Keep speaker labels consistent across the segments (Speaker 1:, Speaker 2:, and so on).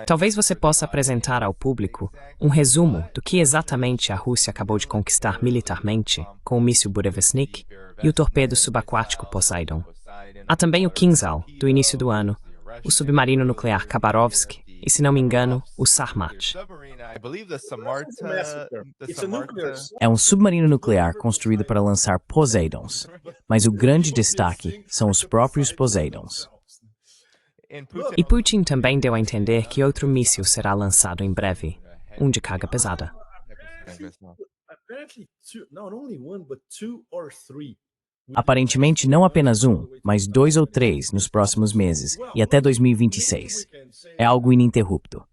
Speaker 1: Talvez você possa apresentar ao público um resumo do que exatamente a Rússia acabou de conquistar militarmente com o míssil Burevestnik e o torpedo subaquático Poseidon. Há também o Kinzhal, do início do ano, o submarino nuclear Khabarovsk e, se não me engano, o Sarmat.
Speaker 2: É um submarino nuclear construído para lançar Poseidons, mas o grande destaque são os próprios Poseidons.
Speaker 1: E Putin também deu a entender que outro míssil será lançado em breve, um de carga pesada.
Speaker 2: Aparentemente não apenas um, mas 2 ou 3 nos próximos meses e até 2026. É algo ininterrupto.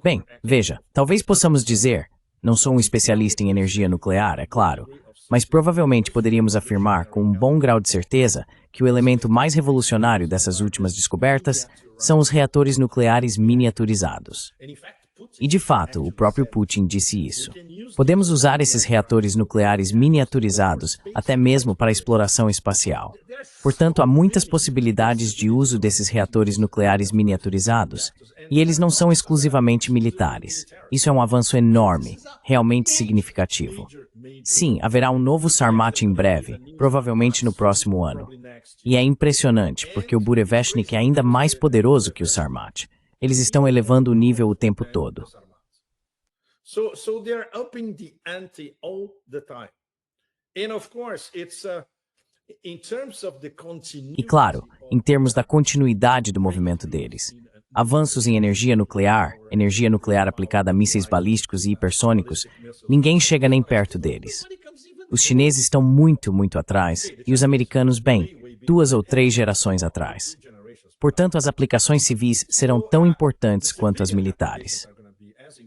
Speaker 2: Bem, veja, talvez possamos dizer, não sou um especialista em energia nuclear, é claro, mas provavelmente poderíamos afirmar com um bom grau de certeza que o elemento mais revolucionário dessas últimas descobertas são os reatores nucleares miniaturizados. E de fato, o próprio Putin disse isso. Podemos usar esses reatores nucleares miniaturizados até mesmo para a exploração espacial. Portanto, há muitas possibilidades de uso desses reatores nucleares miniaturizados, e eles não são exclusivamente militares. Isso é um avanço enorme, realmente significativo. Sim, haverá um novo Sarmat em breve, provavelmente no próximo ano. E é impressionante, porque o Burevestnik é ainda mais poderoso que o Sarmat. Eles estão elevando o nível o tempo todo. E claro, em termos da continuidade do movimento deles, avanços em energia nuclear aplicada a mísseis balísticos e hipersônicos, ninguém chega nem perto deles. Os chineses estão muito, muito atrás, e os americanos, bem, 2 ou 3 gerações atrás. Portanto, as aplicações civis serão tão importantes quanto as militares.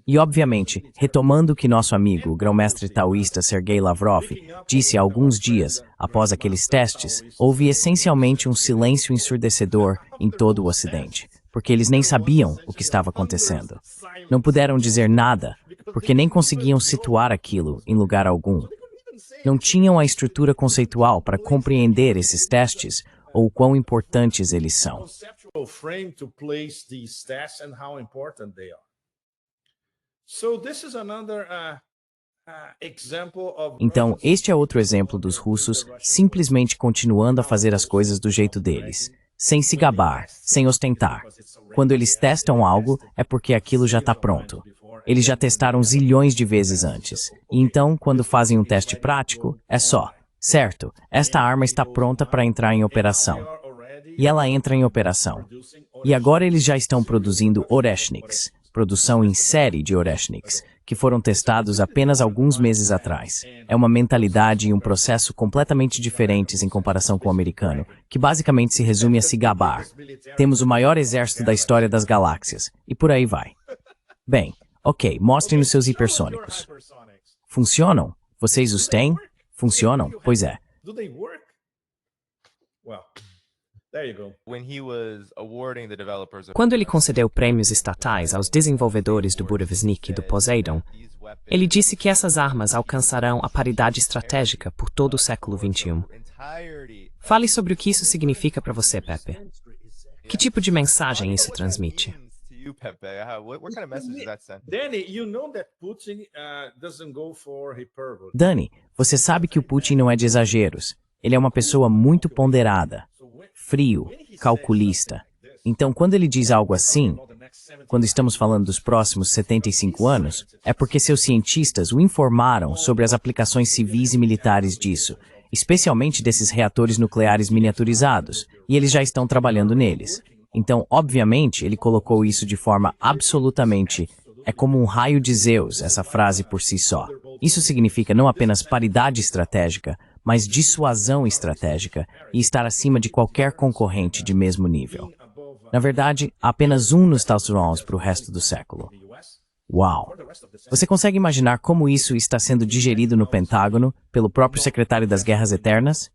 Speaker 2: E, obviamente, retomando o que nosso amigo, o grão-mestre taoísta Sergei Lavrov, disse há alguns dias, após aqueles testes, houve essencialmente um silêncio ensurdecedor em todo o Ocidente, porque eles nem sabiam o que estava acontecendo. Não puderam dizer nada, porque nem conseguiam situar aquilo em lugar algum. Não tinham a estrutura conceitual para compreender esses testes ou quão importantes eles são. Então, este é outro exemplo dos russos simplesmente continuando a fazer as coisas do jeito deles, sem se gabar, sem ostentar. Quando eles testam algo, é porque aquilo já está pronto. Eles já testaram zilhões de vezes antes. E então, quando fazem um teste prático, é só, certo, esta arma está pronta para entrar em operação. E ela entra em operação. E agora eles já estão produzindo Oreshniks, produção em série de Oreshniks, que foram testados apenas alguns meses atrás. É uma mentalidade e um processo completamente diferentes em comparação com o americano, que basicamente se resume a se gabar. Temos o maior exército da história das galáxias, e por aí vai. Bem, ok, mostrem os seus hipersônicos. Funcionam? Vocês os têm? Funcionam? Pois é.
Speaker 1: Quando ele concedeu prêmios estatais aos desenvolvedores do Burevestnik e do Poseidon, ele disse que essas armas alcançarão a paridade estratégica por todo o século XXI. Fale sobre o que isso significa para você, Pepe. Que tipo de mensagem isso transmite?
Speaker 2: Dani, você sabe que o Putin não é de exageros. Ele é uma pessoa muito ponderada, frio, calculista. Então, quando ele diz algo assim, quando estamos falando dos próximos 75 anos, é porque seus cientistas o informaram sobre as aplicações civis e militares disso, especialmente desses reatores nucleares miniaturizados, e eles já estão trabalhando neles. Então, obviamente, ele colocou isso de forma absolutamente... É como um raio de Zeus, essa frase por si só. Isso significa não apenas paridade estratégica, mas dissuasão estratégica e estar acima de qualquer concorrente de mesmo nível. Na verdade, há apenas um nos Estados Unidos para o resto do século. Uau! Você consegue imaginar como isso está sendo digerido no Pentágono pelo próprio secretário das Guerras Eternas?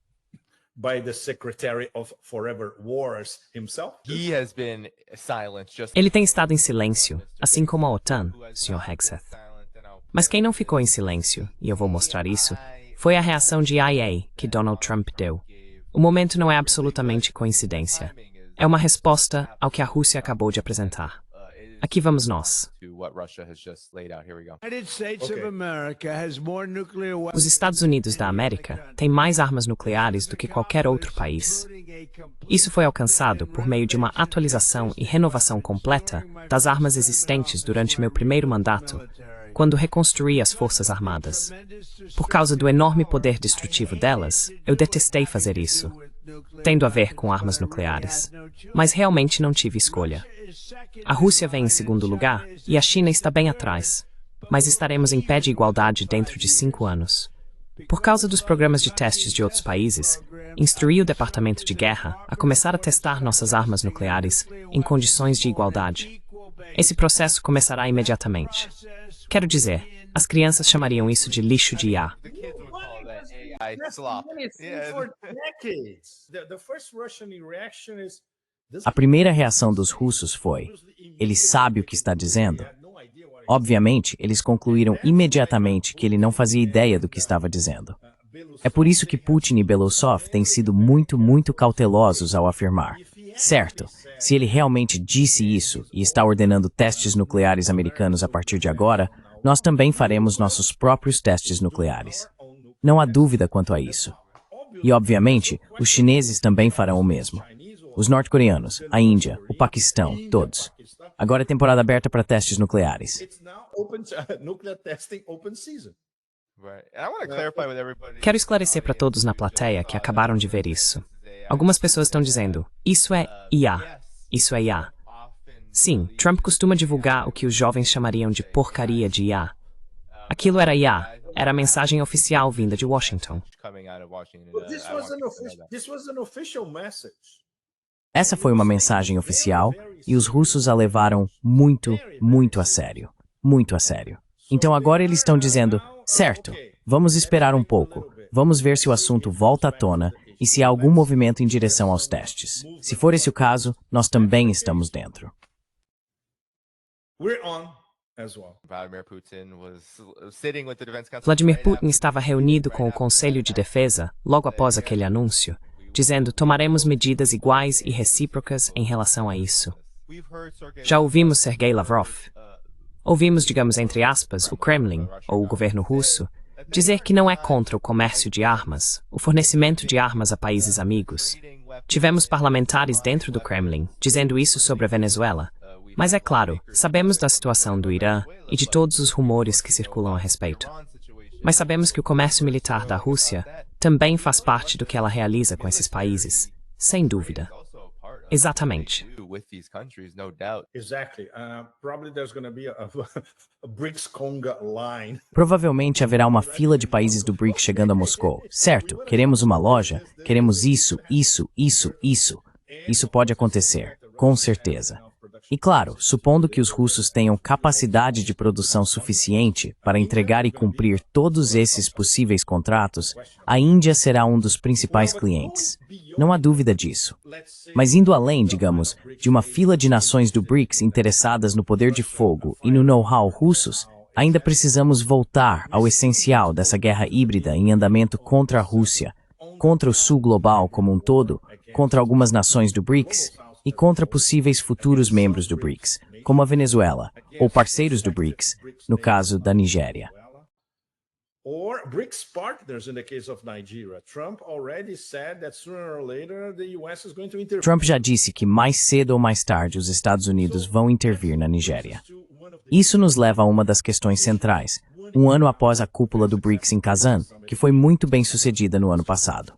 Speaker 1: Ele tem estado em silêncio, assim como a OTAN, Sr. Hegseth. Mas quem não ficou em silêncio, e eu vou mostrar isso, foi a reação de IA que Donald Trump deu. O momento não é absolutamente coincidência. É uma resposta ao que a Rússia acabou de apresentar. Aqui vamos nós. Os Estados Unidos da América têm mais armas nucleares do que qualquer outro país. Isso foi alcançado por meio de uma atualização e renovação completa das armas existentes durante meu primeiro mandato, quando reconstruí as Forças Armadas. Por causa do enorme poder destrutivo delas, eu detestei fazer isso, tendo a ver com armas nucleares. Mas realmente não tive escolha. A Rússia vem em segundo lugar e a China está bem atrás, mas estaremos em pé de igualdade dentro de 5 anos. Por causa dos programas de testes de outros países, instruí o Departamento de Guerra a começar a testar nossas armas nucleares em condições de igualdade. Esse processo começará imediatamente. Quero dizer, as crianças chamariam isso de lixo de IA.
Speaker 2: A primeira reação dos russos foi: ele sabe o que está dizendo? Obviamente, eles concluíram imediatamente que ele não fazia ideia do que estava dizendo. É por isso que Putin e Belousov têm sido muito cautelosos ao afirmar: certo, se ele realmente disse isso e está ordenando testes nucleares americanos a partir de agora, nós também faremos nossos próprios testes nucleares. Não há dúvida quanto a isso. E, obviamente, os chineses também farão o mesmo. Os norte-coreanos, a Índia, o Paquistão, todos. Agora é temporada aberta para testes nucleares.
Speaker 1: Quero esclarecer para todos na plateia que acabaram de ver isso. Algumas pessoas estão dizendo, isso é IA. Isso é IA. Sim, Trump costuma divulgar o que os jovens chamariam de porcaria de IA. Aquilo era IA. Era a mensagem oficial vinda de Washington.
Speaker 2: Essa foi uma mensagem oficial e os russos a levaram muito a sério. Muito a sério. Então agora eles estão dizendo, certo, vamos esperar um pouco, vamos ver se o assunto volta à tona e se há algum movimento em direção aos testes. Se for esse o caso, nós também estamos dentro.
Speaker 1: Vladimir Putin estava reunido com o Conselho de Defesa logo após aquele anúncio, dizendo tomaremos medidas iguais e recíprocas em relação a isso. Já ouvimos Sergei Lavrov. Ouvimos, digamos entre aspas, o Kremlin, ou o governo russo, dizer que não é contra o comércio de armas, o fornecimento de armas a países amigos. Tivemos parlamentares dentro do Kremlin dizendo isso sobre a Venezuela. Mas é claro, sabemos da situação do Irã e de todos os rumores que circulam a respeito. Mas sabemos que o comércio militar da Rússia também faz parte do que ela realiza com esses países, sem dúvida. Exatamente.
Speaker 2: Provavelmente haverá uma fila de países do BRICS chegando a Moscou. Certo, queremos uma loja, queremos isso. Isso pode acontecer, com certeza. E claro, supondo que os russos tenham capacidade de produção suficiente para entregar e cumprir todos esses possíveis contratos, a Índia será um dos principais clientes. Não há dúvida disso. Mas indo além, digamos, de uma fila de nações do BRICS interessadas no poder de fogo e no know-how russos, ainda precisamos voltar ao essencial dessa guerra híbrida em andamento contra a Rússia, contra o Sul global como um todo, contra algumas nações do BRICS, e contra possíveis futuros membros do BRICS, como a Venezuela, ou parceiros do BRICS, no caso da Nigéria. Trump já disse que mais cedo ou mais tarde os Estados Unidos vão intervir na Nigéria. Isso nos leva a uma das questões centrais, um ano após a cúpula do BRICS em Kazan, que foi muito bem sucedida no ano passado.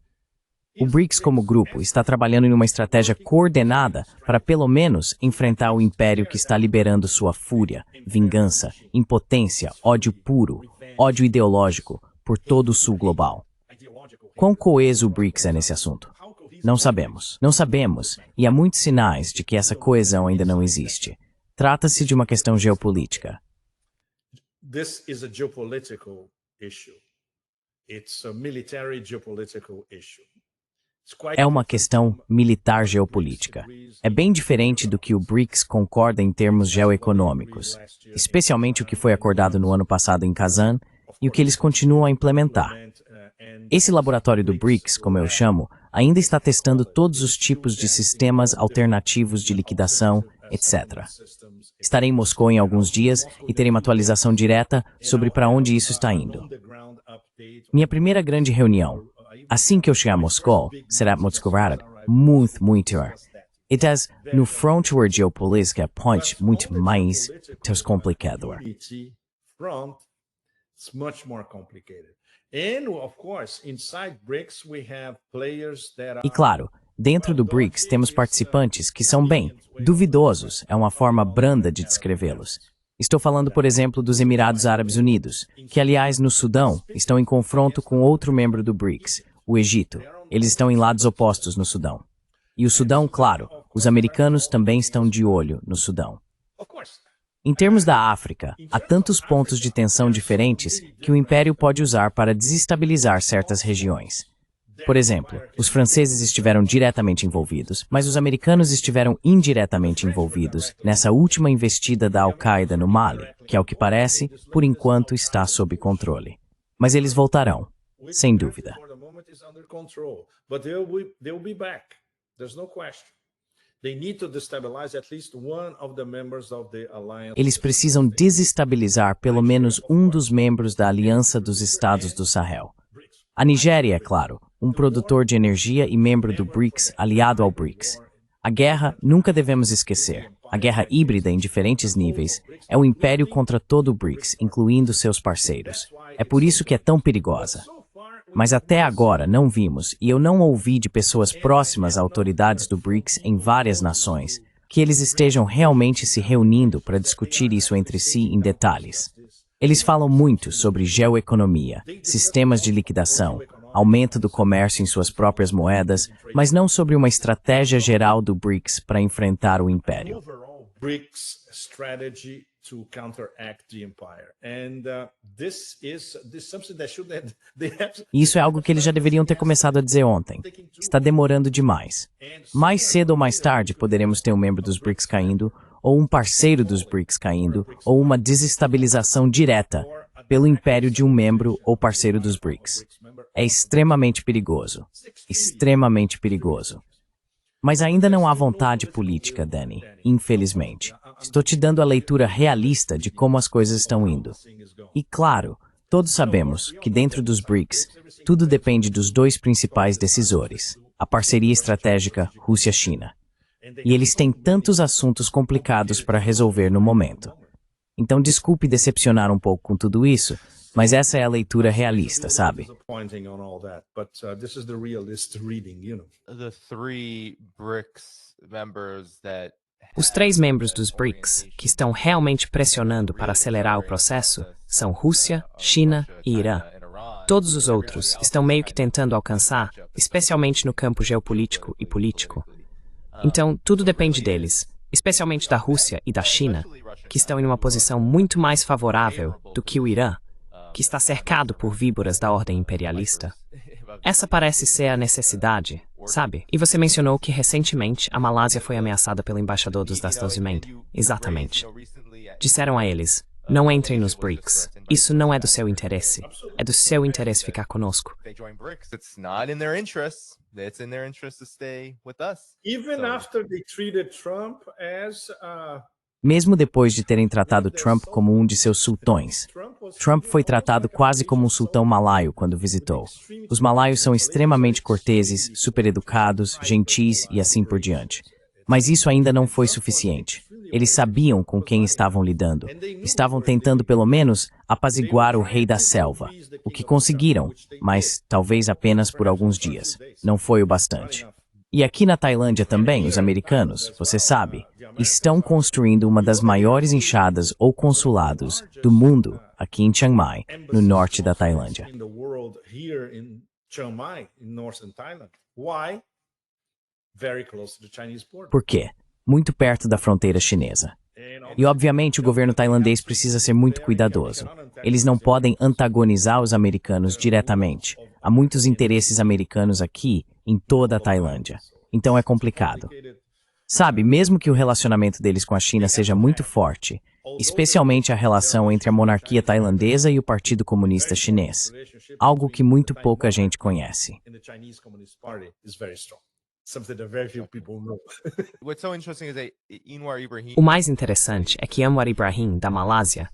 Speaker 2: O BRICS como grupo está trabalhando em uma estratégia coordenada para pelo menos enfrentar o império que está liberando sua fúria, vingança, impotência, ódio puro, ódio ideológico por todo o sul global. Quão coeso o BRICS é nesse assunto? Não sabemos. Não sabemos, e há muitos sinais de que essa coesão ainda não existe. Trata-se de uma questão geopolítica.
Speaker 3: This is a geopolitical issue. It's a military geopolitical issue.
Speaker 2: É uma questão militar geopolítica. É bem diferente do que o BRICS concorda em termos geoeconômicos, especialmente o que foi acordado no ano passado em Kazan e o que eles continuam a implementar. Esse laboratório do BRICS, como eu chamo, ainda está testando todos os tipos de sistemas alternativos de liquidação, etc. Estarei em Moscou em alguns dias e terei uma atualização direta sobre para onde isso está indo. Minha primeira grande reunião, assim que eu chegar a Moscou, será muito melhor. No frontier geopolítica point muito mais complicado.
Speaker 3: It's much more complicated. And of course, inside BRICS we have players that are
Speaker 2: E claro, dentro do BRICS temos participantes que são bem duvidosos, é uma forma branda de descrevê-los. Estou falando, por exemplo, dos Emirados Árabes Unidos, que aliás no Sudão estão em confronto com outro membro do BRICS, o Egito. Eles estão em lados opostos no Sudão. E o Sudão, claro, os americanos também estão de olho no Sudão. Em termos da África, há tantos pontos de tensão diferentes que o Império pode usar para desestabilizar certas regiões. Por exemplo, os franceses estiveram diretamente envolvidos, mas os americanos estiveram indiretamente envolvidos nessa última investida da Al-Qaeda no Mali, que, ao que parece, por enquanto está sob controle. Mas eles voltarão, sem dúvida. Eles precisam desestabilizar pelo menos um dos membros da Aliança dos Estados do Sahel. A Nigéria, é claro, um produtor de energia e membro do BRICS, aliado ao BRICS. A guerra, nunca devemos esquecer, a guerra híbrida em diferentes níveis, é o império contra todo o BRICS, incluindo seus parceiros. É por isso que é tão perigosa. Mas até agora não vimos, e eu não ouvi de pessoas próximas a autoridades do BRICS em várias nações, que eles estejam realmente se reunindo para discutir isso entre si em detalhes. Eles falam muito sobre geoeconomia, sistemas de liquidação, aumento do comércio em suas próprias moedas, mas não sobre uma estratégia geral do BRICS para enfrentar o império. To counteract the empire. And this is something that they have. Isso é algo que eles já deveriam ter começado a dizer ontem. Está demorando demais. Mais cedo ou mais tarde poderemos ter um membro dos BRICS caindo, ou um parceiro dos BRICS caindo, ou uma desestabilização direta pelo império de um membro ou parceiro dos BRICS. É extremamente perigoso. Extremamente perigoso. Mas ainda não há vontade política, Danny, infelizmente. Estou te dando a leitura realista de como as coisas estão indo. E claro, todos sabemos que dentro dos BRICS, tudo depende dos dois principais decisores, a parceria estratégica Rússia-China. E eles têm tantos assuntos complicados para resolver no momento. Então desculpe decepcionar um pouco com tudo isso, mas essa é a leitura realista, sabe?
Speaker 1: Os 3 membros dos BRICS que estão realmente pressionando para acelerar o processo são Rússia, China e Irã. Todos os outros estão meio que tentando alcançar, especialmente no campo geopolítico e político. Então, tudo depende deles, especialmente da Rússia e da China, que estão em uma posição muito mais favorável do que o Irã, que está cercado por víboras da ordem imperialista. Essa parece ser a necessidade, sabe? E você mencionou que recentemente a Malásia foi ameaçada pelo embaixador dos Dasdozimend. Exatamente. Disseram a eles, não entrem nos BRICS. Isso não é do seu interesse. É do seu interesse ficar conosco.
Speaker 3: Even after they treated Trump as
Speaker 2: Mesmo depois de terem tratado Trump como um de seus sultões, Trump foi tratado quase como um sultão malaio quando visitou. Os malaios são extremamente corteses, supereducados, gentis e assim por diante. Mas isso ainda não foi suficiente. Eles sabiam com quem estavam lidando. Estavam tentando, pelo menos, apaziguar o rei da selva, o que conseguiram, mas talvez apenas por alguns dias. Não foi o bastante. E aqui na Tailândia também, os americanos, você sabe, estão construindo uma das maiores enxadas ou consulados do mundo aqui em Chiang Mai, no norte da Tailândia. Por quê? Muito perto da fronteira chinesa. E obviamente o governo tailandês precisa ser muito cuidadoso. Eles não podem antagonizar os americanos diretamente. Há muitos interesses americanos aqui em toda a Tailândia. Então é complicado. Sabe, mesmo que o relacionamento deles com a China seja muito forte, especialmente a relação entre a monarquia tailandesa e o Partido Comunista Chinês, algo que muito pouca gente conhece.
Speaker 1: O mais interessante é que Anwar Ibrahim, da Malásia,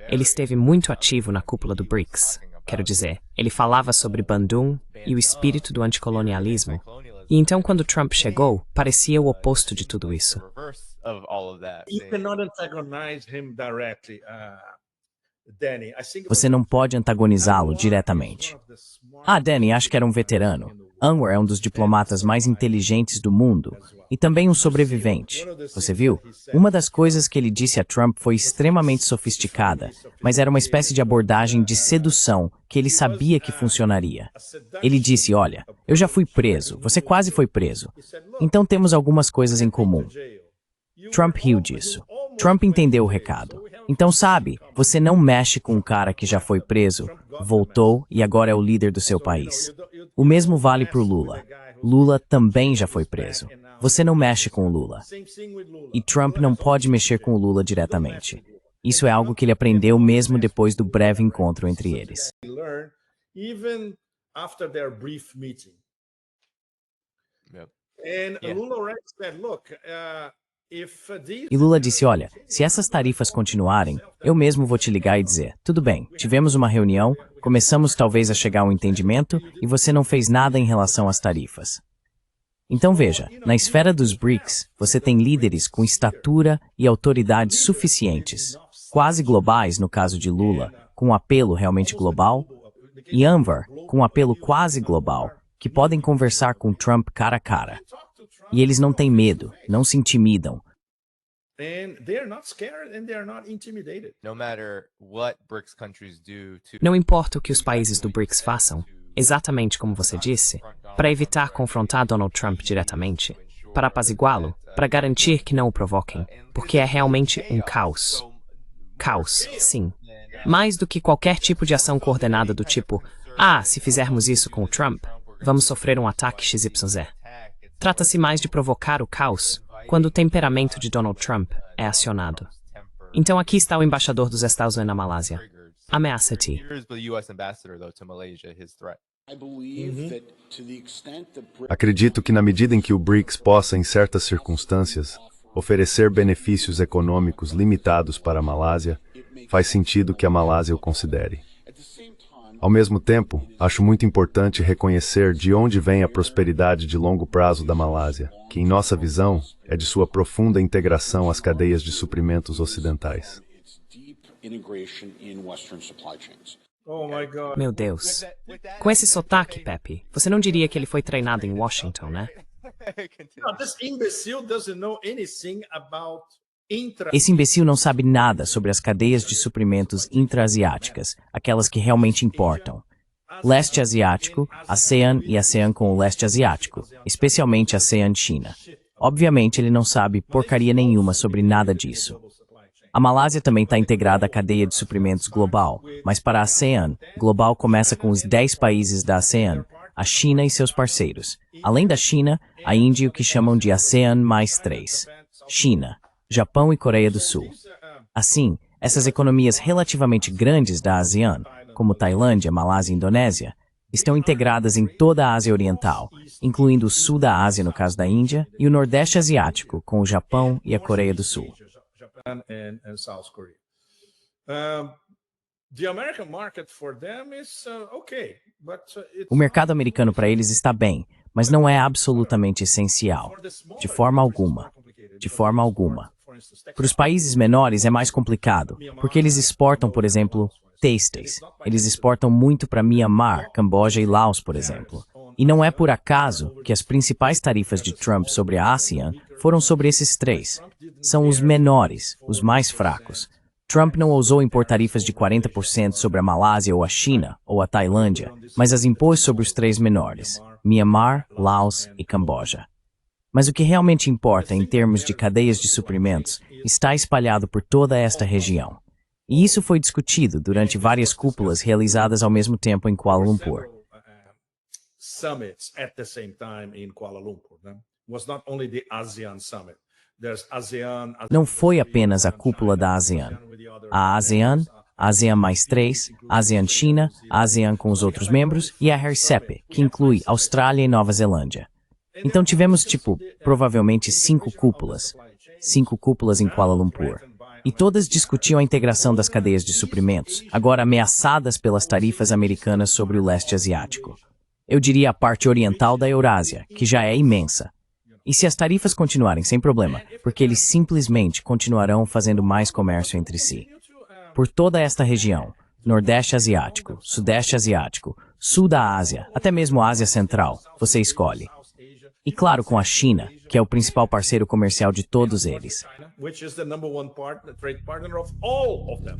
Speaker 1: ele esteve muito ativo na cúpula do BRICS. Quero dizer, ele falava sobre Bandung e o espírito do anticolonialismo. E então, quando Trump chegou, parecia o oposto de tudo isso.
Speaker 2: Você não pode antagonizá-lo diretamente. Danny, acho que era um veterano. Anwar é um dos diplomatas mais inteligentes do mundo e também um sobrevivente. Você viu? Uma das coisas que ele disse a Trump foi extremamente sofisticada, mas era uma espécie de abordagem de sedução que ele sabia que funcionaria. Ele disse, olha, eu já fui preso, você quase foi preso. Então temos algumas coisas em comum. Trump riu disso. Trump entendeu o recado. Então, sabe, você não mexe com um cara que já foi preso, voltou e agora é o líder do seu país. O mesmo vale para o Lula. Lula também já foi preso. Você não mexe com o Lula. E Trump não pode mexer com o Lula diretamente. Isso é algo que ele aprendeu mesmo depois do breve encontro entre eles. E Lula disse, olha, se essas tarifas continuarem, eu mesmo vou te ligar e dizer, tudo bem, tivemos uma reunião, começamos talvez a chegar a um entendimento e você não fez nada em relação às tarifas. Então veja, na esfera dos BRICS, você tem líderes com estatura e autoridade suficientes, quase globais no caso de Lula, com um apelo realmente global, e Anwar, com um apelo quase global, que podem conversar com Trump cara a cara. E eles não têm medo, não se intimidam.
Speaker 1: Não importa o que os países do BRICS façam, exatamente como você disse, para evitar confrontar Donald Trump diretamente, para apaziguá-lo, para garantir que não o provoquem, porque é realmente um caos. Caos, sim. Mais do que qualquer tipo de ação coordenada do tipo, se fizermos isso com o Trump, vamos sofrer um ataque XYZ. Trata-se mais de provocar o caos quando o temperamento de Donald Trump é acionado. Então aqui está o embaixador dos Estados Unidos na Malásia. Ameaça-te.
Speaker 4: Acredito que na medida em que o BRICS possa, em certas circunstâncias, oferecer benefícios econômicos limitados para a Malásia, faz sentido que a Malásia o considere. Ao mesmo tempo, acho muito importante reconhecer de onde vem a prosperidade de longo prazo da Malásia, que, em nossa visão, é de sua profunda integração às cadeias de suprimentos ocidentais.
Speaker 1: Meu Deus. Com esse sotaque, Pepe, você não diria que ele foi treinado em Washington, né?
Speaker 2: Esse imbecil não sabe nada sobre as cadeias de suprimentos intra-asiáticas, aquelas que realmente importam. Leste asiático, ASEAN e ASEAN com o leste asiático, especialmente ASEAN-China. Obviamente ele não sabe porcaria nenhuma sobre nada disso. A Malásia também está integrada à cadeia de suprimentos global, mas para a ASEAN, global começa com os 10 países da ASEAN, a China e seus parceiros. Além da China, a Índia e o que chamam de ASEAN mais 3. China, Japão e Coreia do Sul. Assim, essas economias relativamente grandes da ASEAN, como Tailândia, Malásia e Indonésia, estão integradas em toda a Ásia Oriental, incluindo o sul da Ásia no caso da Índia e o Nordeste Asiático, com o Japão e a Coreia do Sul. O mercado americano para eles está bem, mas não é absolutamente essencial. De forma alguma. De forma alguma. Para os países menores é mais complicado, porque eles exportam, por exemplo, têxteis. Eles exportam muito para Myanmar, Camboja e Laos, por exemplo. E não é por acaso que as principais tarifas de Trump sobre a ASEAN foram sobre esses 3. São os menores, os mais fracos. Trump não ousou impor tarifas de 40% sobre a Malásia ou a China ou a Tailândia, mas as impôs sobre os 3 menores, Myanmar, Laos e Camboja. Mas o que realmente importa em termos de cadeias de suprimentos está espalhado por toda esta região. E isso foi discutido durante várias cúpulas realizadas ao mesmo tempo em Kuala Lumpur. Não foi apenas a cúpula da ASEAN. a ASEAN, ASEAN mais 3, ASEAN China, ASEAN com os outros membros e a RCEP, que inclui Austrália e Nova Zelândia. Então tivemos, provavelmente 5 cúpulas em Kuala Lumpur. E todas discutiam a integração das cadeias de suprimentos, agora ameaçadas pelas tarifas americanas sobre o leste asiático. Eu diria a parte oriental da Eurásia, que já é imensa. E se as tarifas continuarem sem problema, porque eles simplesmente continuarão fazendo mais comércio entre si. Por toda esta região, Nordeste Asiático, Sudeste Asiático, Sul da Ásia, até mesmo a Ásia Central, você escolhe. E claro, com a China, que é o principal parceiro comercial de todos eles.
Speaker 3: Which is the number one trade partner of all of them.